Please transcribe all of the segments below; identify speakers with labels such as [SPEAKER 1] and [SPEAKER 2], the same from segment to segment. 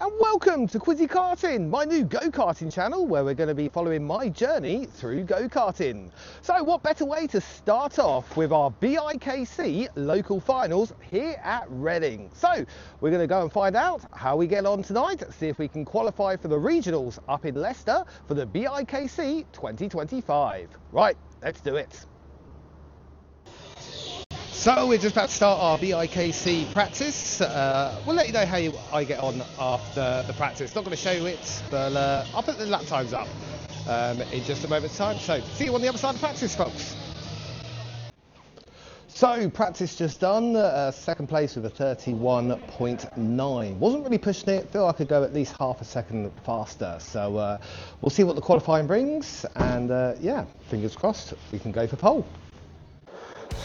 [SPEAKER 1] And welcome to Quizzy Karting, my new go-karting channel where we're going to be following my journey through go-karting. So what better way to start off with our BIKC local finals here at Reading. So we're going to go and find out how we get on tonight, see if we can qualify for the regionals up in Leicester for the BIKC 2025. Right, let's do it. So we're just about to start our BIKC practice. We'll let you know how I get on after the practice. Not going to show you it, but I'll put the lap times up in just a moment's time. So see you on the other side of practice, folks. So practice just done, second place with a 31.9. Wasn't really pushing it, feel I could go at least half a second faster. So we'll see what the qualifying brings, and yeah, fingers crossed we can go for pole.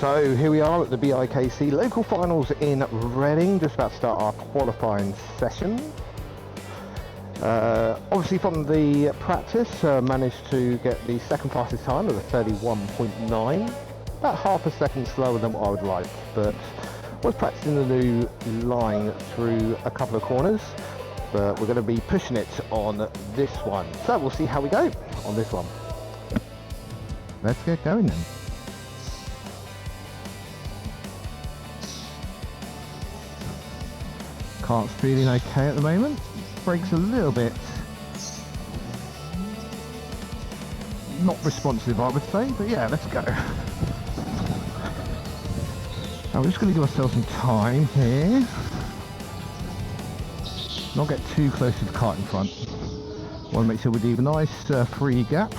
[SPEAKER 1] So here we are at the BIKC local finals in Reading, just about to start our qualifying session. Obviously from the practice, managed to get the second fastest time of a 31.9, about half a second slower than what I would like, but was practicing the new line through a couple of corners, but we're going to be pushing it on this one. So we'll see how we go on this one. Let's get going then. Cart's feeling okay at the moment. Brakes a little bit not responsive, I would say, but yeah, let's go. Now we're just going to give ourselves some time here. Not get too close to the cart in front. Want to make sure we leave a nice free gap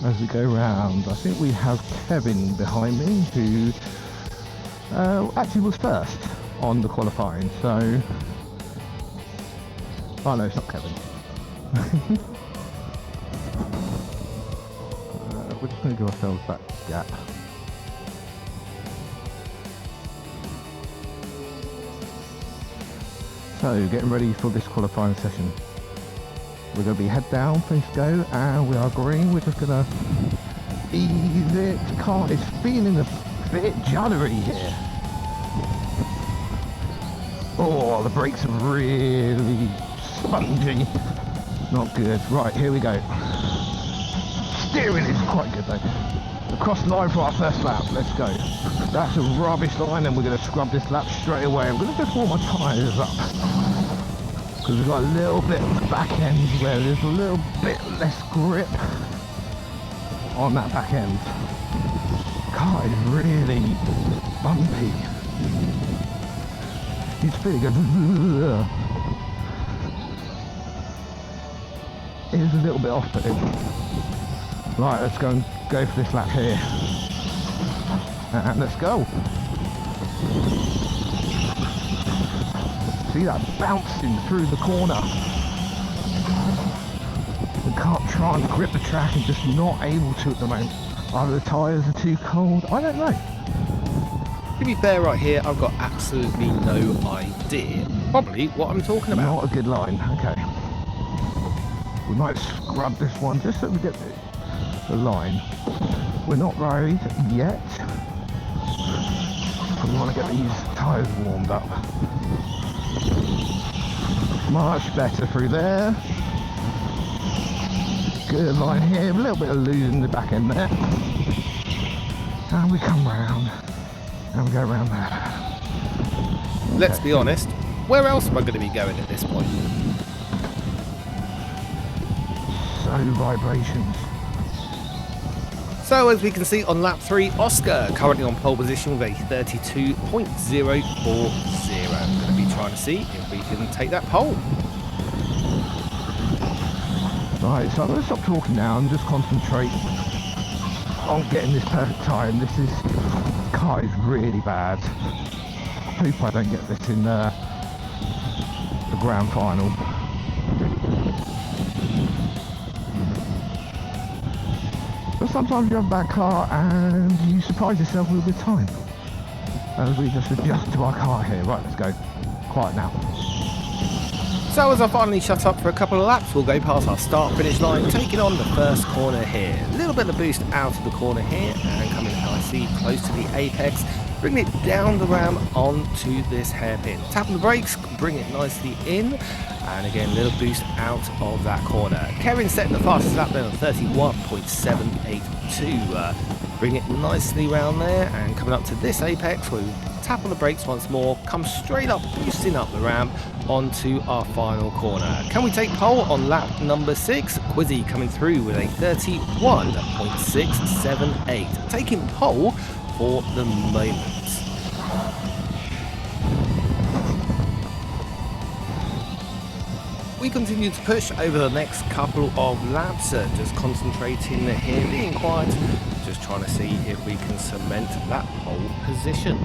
[SPEAKER 1] as we go round. I think we have Kevin behind me who actually was first on the qualifying, so oh no, it's not Kevin. We're just going to give ourselves that gap. So getting ready for this qualifying session, we're going to be head down, face go, and we are green. We're just going to ease it. Car is feeling a bit juddery here. Oh, the brakes are really spongy. Not good. Right, here we go. Steering is quite good though. Across the line for our first lap. Let's go. That's a rubbish line, and we're going to scrub this lap straight away. I'm going to just warm my tyres up, because we've got a little bit of the back end where there's a little bit less grip on that back end. Car is really bumpy. It's pretty good. It is a little bit off-putting. Right, let's go for this lap here. And let's go. See that bouncing through the corner. We can't try and grip the track and just not able to at the moment. Either the tyres are too cold, I don't know.
[SPEAKER 2] To be fair, right here, I've got absolutely no idea. Probably what I'm talking about.
[SPEAKER 1] Not a good line, okay. We might scrub this one just so we get the line. We're not worried yet. We want to get these tyres warmed up. Much better through there. Good line here, a little bit of losing the back end there. And we come round. And we go around there. Okay.
[SPEAKER 2] Let's be honest, where else am I going to be going at this point?
[SPEAKER 1] So vibrations.
[SPEAKER 2] So as we can see on lap 3, Oscar currently on pole position with a 32.040. I'm going to be trying to see if we can take that pole.
[SPEAKER 1] Right, so I'm going to stop talking now and just concentrate on getting this perfect time. This car is really bad. I hope I don't get this in the grand final. But sometimes you have a bad car and you surprise yourself with time. As we just adjust to our car here. Right, let's go. Quiet now.
[SPEAKER 2] So as I finally shut up for a couple of laps, we'll go past our start finish line, taking on the first corner here. A little bit of boost out of the corner here and coming nice nicely close to the apex, bring it down the ramp onto this hairpin. Tap on the brakes, bring it nicely in, and again, a little boost out of that corner. Kevin setting the fastest lap then on 31.782. Bring it nicely round there, and coming up to this apex, we tap on the brakes once more, come straight up, boosting up the ramp onto our final corner. Can we take pole on lap number 6? Quizzy coming through with a 31.678, taking pole for the moment. We continue to push over the next couple of laps, just concentrating here, being quiet, just trying to see if we can cement that pole position.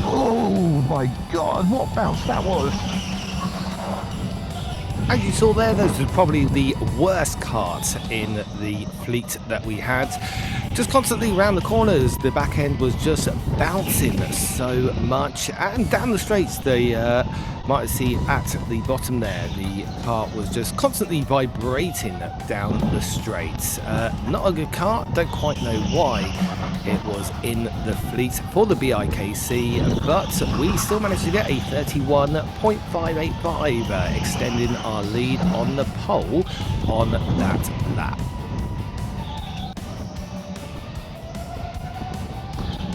[SPEAKER 1] Oh my god, what bounce that was!
[SPEAKER 2] As you saw there, those were probably the worst karts in the fleet that we had. Just constantly around the corners, the back end was just bouncing so much. And down the straights, the might see at the bottom there, the kart was just constantly vibrating down the straights. Not a good kart, don't quite know why it was in the fleet for the BIKC, but we still managed to get a 31.585, extending our lead on the pole on that lap.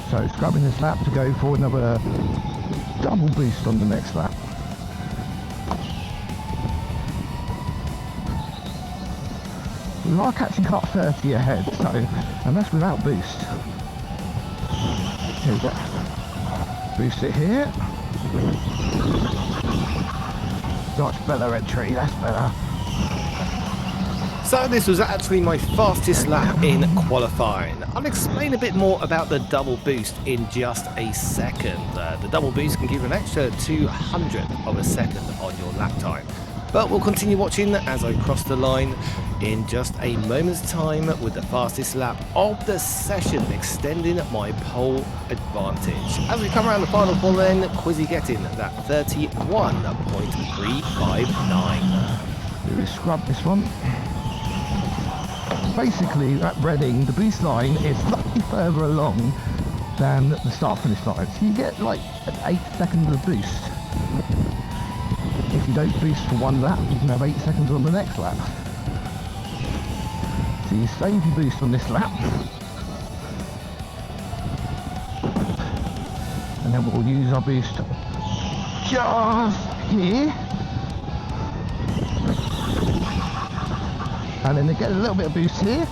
[SPEAKER 1] So scrubbing this lap to go for another double boost on the next lap. We are catching kart 30 ahead, so, and that's without boost. Here we go. Boost it here. Much better entry, that's better.
[SPEAKER 2] So this was actually my fastest lap in qualifying. I'll explain a bit more about the double boost in just a second. The double boost can give you an extra 200 of a second on your lap time. But we'll continue watching as I cross the line in just a moment's time with the fastest lap of the session, extending my pole advantage. As we come around the final corner then, Quizzy getting that 31.359.
[SPEAKER 1] We scrub this one. Basically, at Reading, the boost line is slightly further along than the start-finish line. So you get like an 8 seconds of boost. If you don't boost for one lap, you can have 8 seconds on the next lap. So you save your boost on this lap. And then we'll use our boost just here. And then they get a little bit of boost here.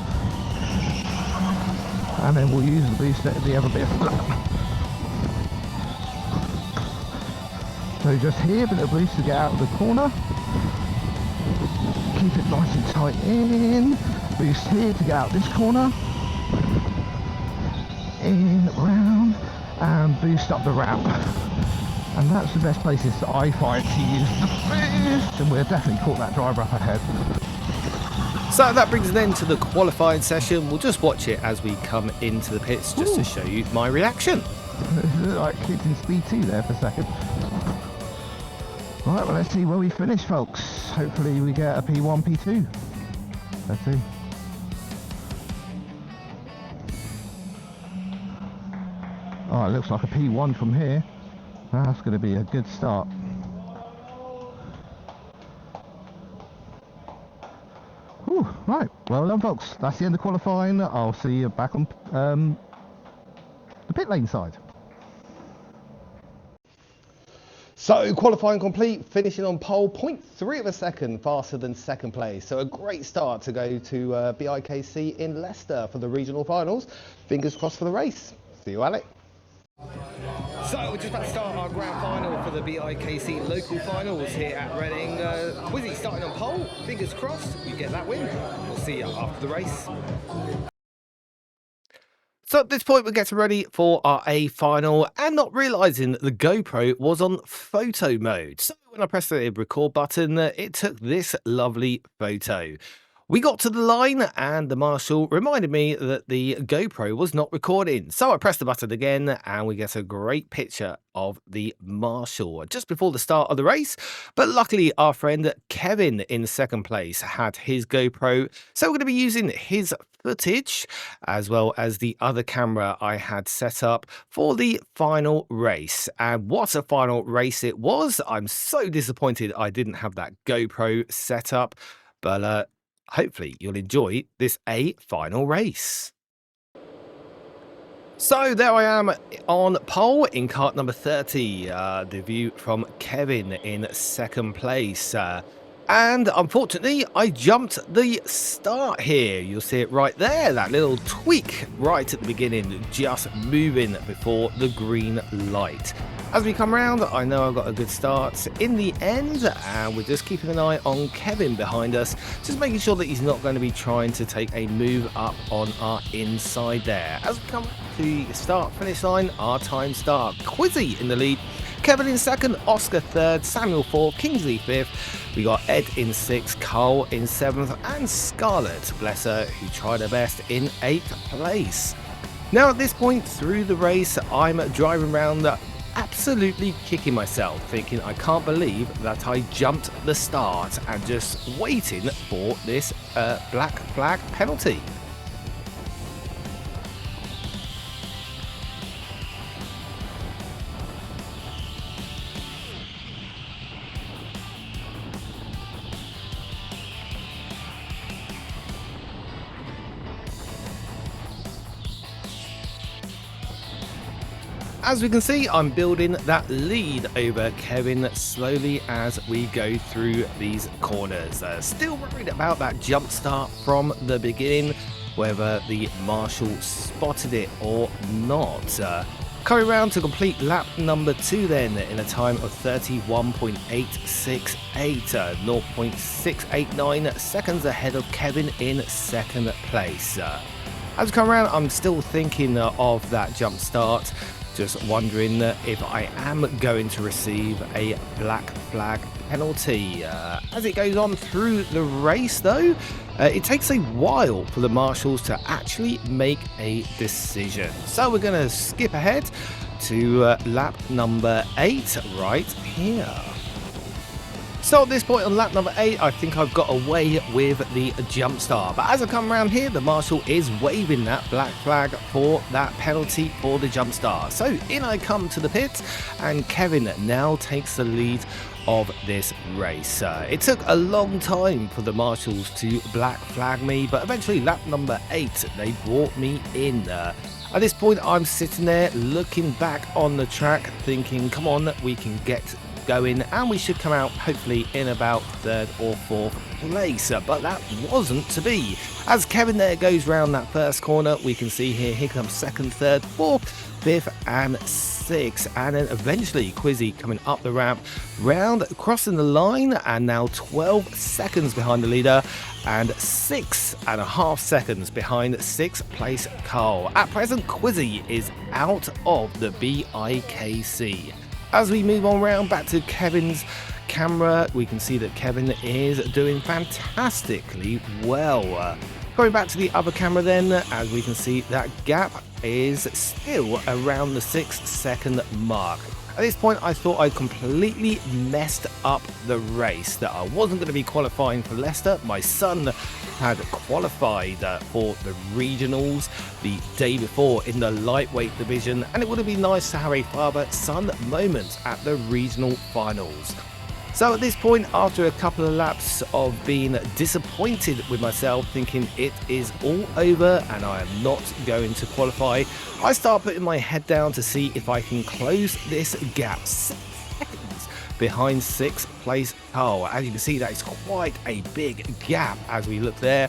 [SPEAKER 1] And then we'll use the boost at the other bit of lap. So just here, a bit of boost to get out of the corner. Keep it nice and tight in. Boost here to get out this corner. In, round, and boost up the ramp. And that's the best places that I find to use the boost. And we've definitely caught that driver up ahead.
[SPEAKER 2] So that brings an end to the qualifying session. We'll just watch it as we come into the pits just to show you my reaction.
[SPEAKER 1] Like kicked in speed 2 there for a second. Right, well, let's see where we finish, folks. Hopefully we get a P1, P2. Let's see. Oh, it looks like a P1 from here. That's going to be a good start. Whew, right, well done, folks. That's the end of qualifying. I'll see you back on the pit lane side. So qualifying complete, finishing on pole, 0.3 of a second faster than second place. So a great start to go to BIKC in Leicester for the regional finals. Fingers crossed for the race. See you, Alec.
[SPEAKER 2] So we're just about to start our grand final for the BIKC local finals here at Reading. Quizzy starting on pole, fingers crossed we get that win. We'll see you after the race. So at this point we're getting ready for our A final and not realising that the GoPro was on photo mode. So when I pressed the record button, it took this lovely photo. We got to the line and the marshal reminded me that the GoPro was not recording. So I pressed the button again and we get a great picture of the marshal just before the start of the race. But luckily our friend Kevin in second place had his GoPro. So we're going to be using his footage as well as the other camera I had set up for the final race. And what a final race it was. I'm so disappointed I didn't have that GoPro set up. But hopefully you'll enjoy this final race. So there I am on pole in kart number 30, the view from Kevin in second place. And unfortunately, I jumped the start here. You'll see it right there, that little tweak right at the beginning, just moving before the green light. As we come around, I know I've got a good start in the end, and we're just keeping an eye on Kevin behind us, just making sure that he's not going to be trying to take a move up on our inside there. As we come to the start-finish line, our time start. Quizzy in the lead, Kevin in second, Oscar third, Samuel fourth, Kingsley fifth. We got Ed in sixth, Carl in seventh, and Scarlett, bless her, who tried her best in eighth place. Now at this point through the race, I'm driving around absolutely kicking myself, thinking I can't believe that I jumped the start and just waiting for this black flag penalty. As we can see, I'm building that lead over Kevin slowly as we go through these corners. Still worried about that jump start from the beginning, whether the marshal spotted it or not. Coming around to complete lap number 2 then in a time of 31.868, 0.689 seconds ahead of Kevin in second place. As we come around, I'm still thinking of that jump start. Just wondering if I am going to receive a black flag penalty. As it goes on through the race though, it takes a while for the marshals to actually make a decision. So we're going to skip ahead to lap number 8 right here. So at this point on lap number 8, I think I've got away with the jump start. But as I come around here, the marshal is waving that black flag for that penalty for the jump start. So in I come to the pit, and Kevin now takes the lead of this race. It took a long time for the marshals to black flag me, but eventually lap number 8, they brought me in. At this point, I'm sitting there looking back on the track thinking, come on, we can get going and we should come out hopefully in about 3rd or 4th place, but that wasn't to be. As Kevin there goes round that first corner, we can see here comes 2nd, 3rd, 4th, 5th and 6th, and then eventually Quizzy coming up the ramp, round crossing the line, and now 12 seconds behind the leader and 6.5 seconds behind 6th place Carl. At present, Quizzy is out of the BIKC. As we move on round back to Kevin's camera, we can see that Kevin is doing fantastically well. Going back to the other camera then, as we can see that gap is still around the 6-second mark. At this point, I thought I completely messed up the race, that I wasn't going to be qualifying for Leicester. My son had qualified for the regionals the day before in the lightweight division, and it would have been nice to have a father-son moment at the regional finals. So at this point, after a couple of laps of being disappointed with myself, thinking it is all over and I am not going to qualify, I start putting my head down to see if I can close this gap. 6 seconds behind 6th place Carl. As you can see, that is quite a big gap as we look there.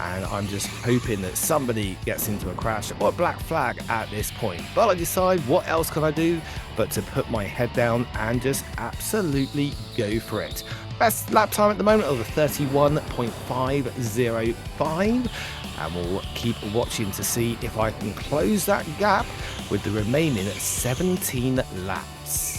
[SPEAKER 2] And I'm just hoping that somebody gets into a crash or a black flag at this point. But I decide, what else can I do but to put my head down and just absolutely go for it. Best lap time at the moment of the 31.505. And we'll keep watching to see if I can close that gap with the remaining 17 laps.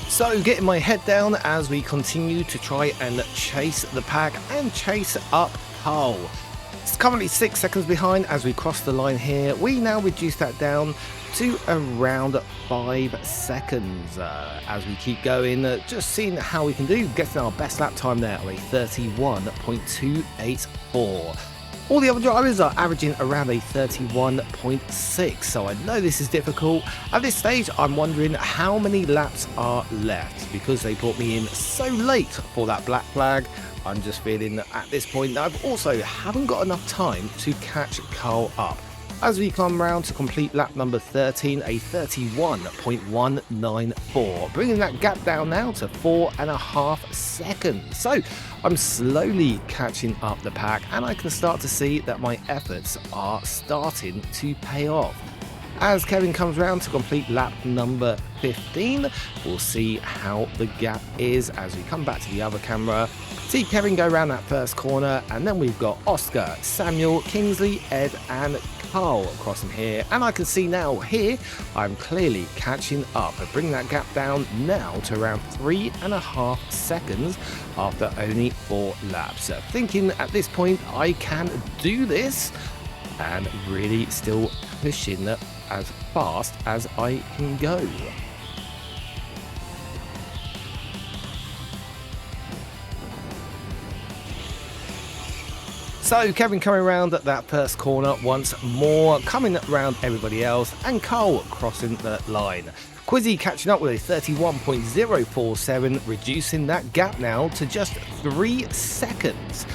[SPEAKER 2] So getting my head down as we continue to try and chase the pack and chase up Carl. It's currently 6 seconds behind as we cross the line here. We now reduce that down to around 5 seconds as we keep going, just seeing how we can do, getting our best lap time there of a 31.284. All the other drivers are averaging around a 31.6, so I know this is difficult. At this stage, I'm wondering how many laps are left, because they brought me in so late for that black flag. I'm just feeling that at this point that I've also haven't got enough time to catch Carl up. As we come round to complete lap number 13, a 31.194, bringing that gap down now to 4.5 seconds. So I'm slowly catching up the pack, and I can start to see that my efforts are starting to pay off. As Kevin comes round to complete lap number 15, we'll see how the gap is as we come back to the other camera. See Kevin go around that first corner, and then we've got Oscar, Samuel, Kingsley, Ed and Carl crossing here, and I can see now here I'm clearly catching up and bring that gap down now to around 3.5 seconds after only 4 laps. Thinking at this point I can do this and really still pushing as fast as I can go. So Kevin coming around at that first corner once more, coming around everybody else, and Carl crossing the line. Quizzy catching up with a 31.047, reducing that gap now to just 3 seconds.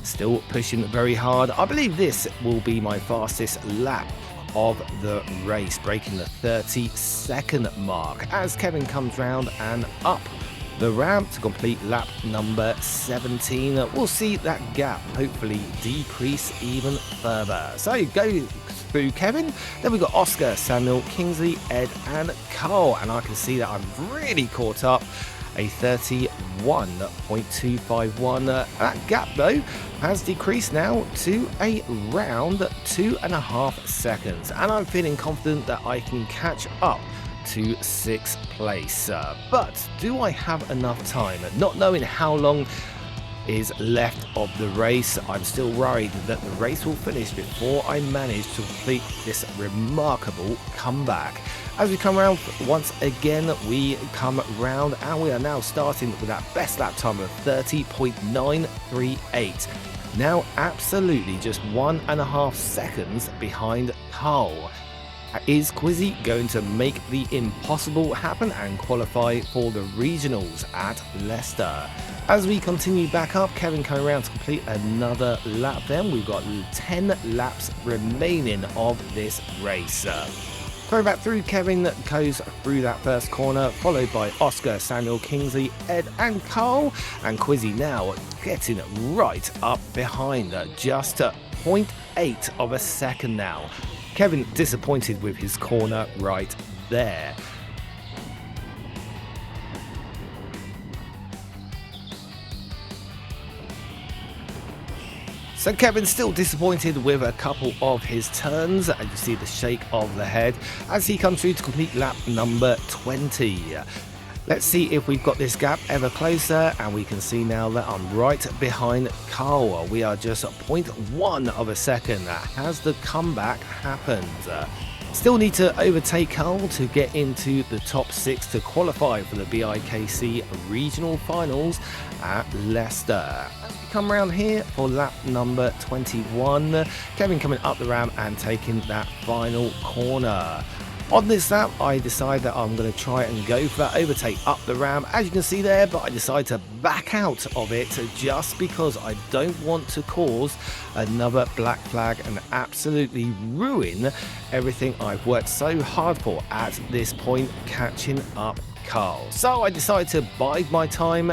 [SPEAKER 2] Still pushing very hard. I believe this will be my fastest lap of the race, breaking the 30-second mark as Kevin comes round and up the ramp to complete lap number 17. We'll see that gap hopefully decrease even further. So go through Kevin, then we've got Oscar, Samuel, Kingsley, Ed and Carl, and I can see that I'm really caught up. A 31.251. That gap though has decreased now to around 2.5 seconds, and I'm feeling confident that I can catch up to 6th place. But do I have enough time? Not knowing how long is left of the race, I'm still worried that the race will finish before I manage to complete this remarkable comeback. As we come around once again, we come round and we are now starting with that best lap time of 30.938. Now absolutely just 1.5 seconds behind Carl. Is Quizzy going to make the impossible happen and qualify for the regionals at Leicester? As we continue back up, Kevin coming around to complete another lap then. We've got 10 laps remaining of this race. Coming back through, Kevin goes through that first corner, followed by Oscar, Samuel, Kingsley, Ed and Carl. And Quizzy now getting right up behind, just 0.8 of a second now. Kevin disappointed with his corner right there. So Kevin's still disappointed with a couple of his turns, and you see the shake of the head as he comes through to complete lap number 20. Let's see if we've got this gap ever closer, and we can see now that I'm right behind Carl. We are just 0.1 of a second. Has the comeback happened? Still need to overtake Carl to get into the top 6 to qualify for the BIKC regional finals at Leicester. As we come around here for lap number 21, Kevin coming up the ramp and taking that final corner. On this lap, I decide that I'm going to try and go for that overtake up the ramp, as you can see there, but I decide to back out of it just because I don't want to cause another black flag and absolutely ruin everything I've worked so hard for at this point, catching up Carl. So I decided to bide my time,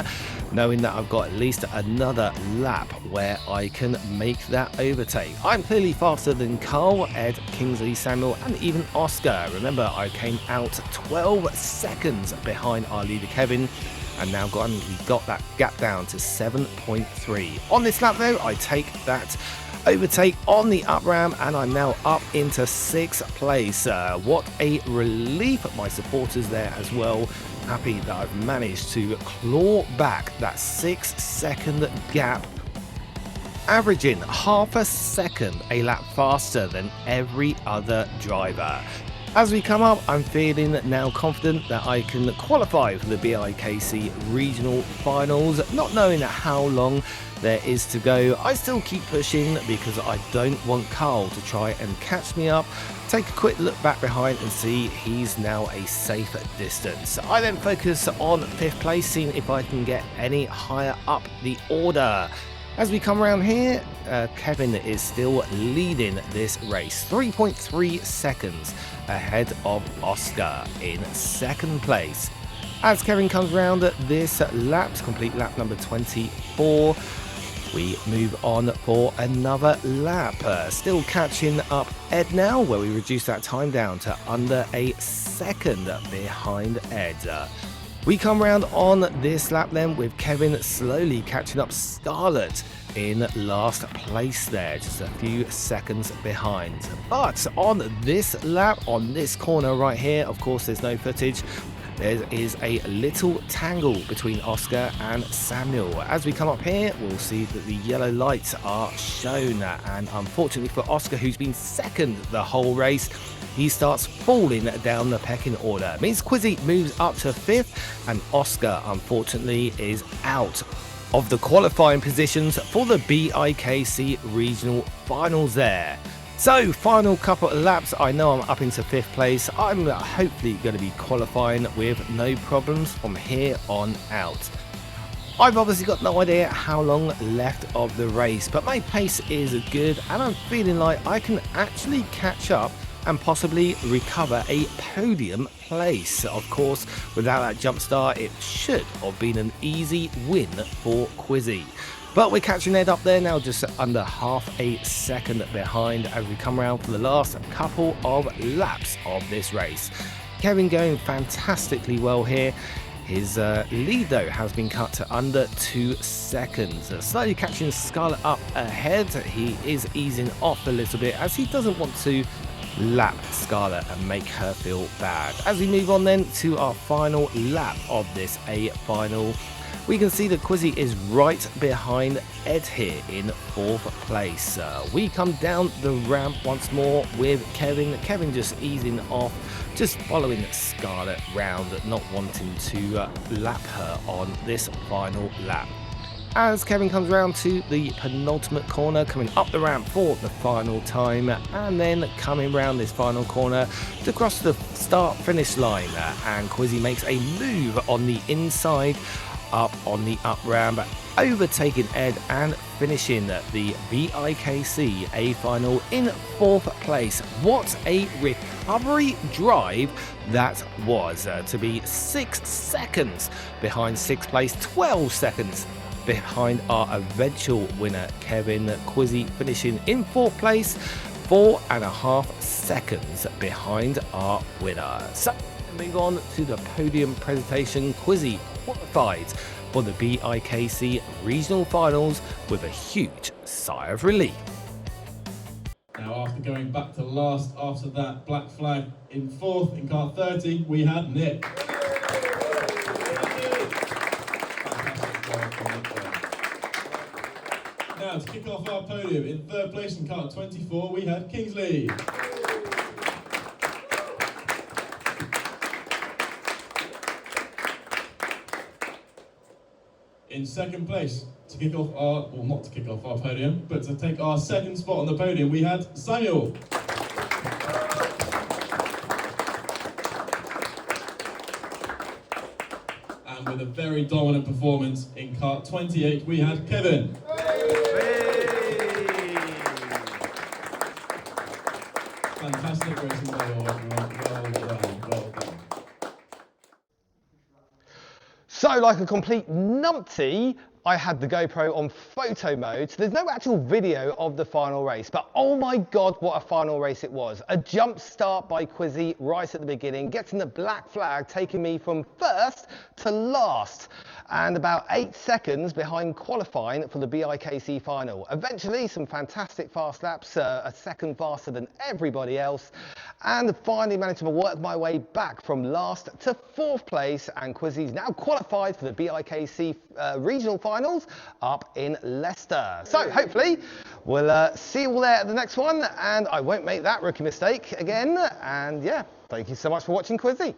[SPEAKER 2] knowing that I've got at least another lap where I can make that overtake. I'm clearly faster than Carl, Ed, Kingsley, Samuel and even Oscar. Remember, I came out 12 seconds behind our leader Kevin, and now we've got that gap down to 7.3. On this lap though, I take that overtake on the up ramp and I'm now up into 6th place. What a relief. My supporters there as well happy that I've managed to claw back that 6-second gap, averaging half a second a lap faster than every other driver. As we come up, I'm feeling now confident that I can qualify for the BIKC regional finals. Not knowing how long there is to go, I still keep pushing because I don't want Carl to try and catch me up. Take a quick look back behind and see he's now a safe distance. I then focus on 5th place, seeing if I can get any higher up the order. As we come around here, Kevin is still leading this race, 3.3 seconds ahead of Oscar in 2nd place. As Kevin comes round this lap, to complete lap number 24, we move on for another lap. Still catching up Ed now, where we reduce that time down to under a second behind Ed. We come round on this lap then with Kevin slowly catching up Scarlett in last place there, just a few seconds behind. But on this lap, on this corner right here, of course there's no footage, there is a little tangle between Oscar and Samuel. As we come up here, we'll see that the yellow lights are shown, and unfortunately for Oscar, who's been second the whole race, he starts falling down the pecking order. It means Quizzy moves up to 5th, and Oscar unfortunately is out of the qualifying positions for the BIKC regional finals there. So, final couple of laps, I know I'm up into 5th place. I'm hopefully going to be qualifying with no problems from here on out. I've obviously got no idea how long left of the race, but my pace is good and I'm feeling like I can actually catch up and possibly recover a podium place. Of course, without that jump start, it should have been an easy win for Quizzy. But we're catching Ed up there now, just under half a second behind as we come around for the last couple of laps of this race. Kevin going fantastically well here. His lead though has been cut to under 2 seconds. Slightly catching Scarlett up ahead. He is easing off a little bit as he doesn't want to lap Scarlett and make her feel bad. As we move on then to our final lap of this A final, we can see that Quizzy is right behind Ed here in 4th place. We come down the ramp once more with Kevin. Kevin just easing off, just following Scarlett round, not wanting to lap her on this final lap. As Kevin comes round to the penultimate corner, coming up the ramp for the final time, and then coming round this final corner to cross the start-finish line, and Quizzy makes a move on the inside, up on the up ramp, overtaking Ed and finishing the BIKC A final in 4th place. What a recovery drive that was, to be 6 seconds behind 6th place, 12 seconds behind our eventual winner Kevin. Quizzy finishing in 4th place, 4.5 seconds behind our winner. So move on to the podium presentation. Quizzy qualified for the BIKC regional finals with a huge sigh of relief.
[SPEAKER 3] Now, after going back to last after that black flag in 4th in car 30, we had Nick. Now, to kick off our podium, in 3rd place in car 24, we had Kingsley. In 2nd place, to kick off our, well, not to kick off our podium, but to take our 2nd spot on the podium, we had Samuel. And with a very dominant performance in kart 28, we had Kevin. Fantastic racing by all, everyone. Well done.
[SPEAKER 1] So, like a complete numpty, I had the GoPro on photo mode, so there's no actual video of the final race, but oh my god, what a final race it was. A jump start by Quizzy right at the beginning, getting the black flag, taking me from 1st to last, and about 8 seconds behind qualifying for the BIKC final. Eventually, some fantastic fast laps, a second faster than everybody else,
[SPEAKER 2] and finally managed to work my way back from last to 4th place, and Quizzy's now qualified for the BIKC regional finals up in Leicester. So hopefully we'll see you all there at the next one, and I won't make that rookie mistake again. And yeah, thank you so much for watching Quizzy.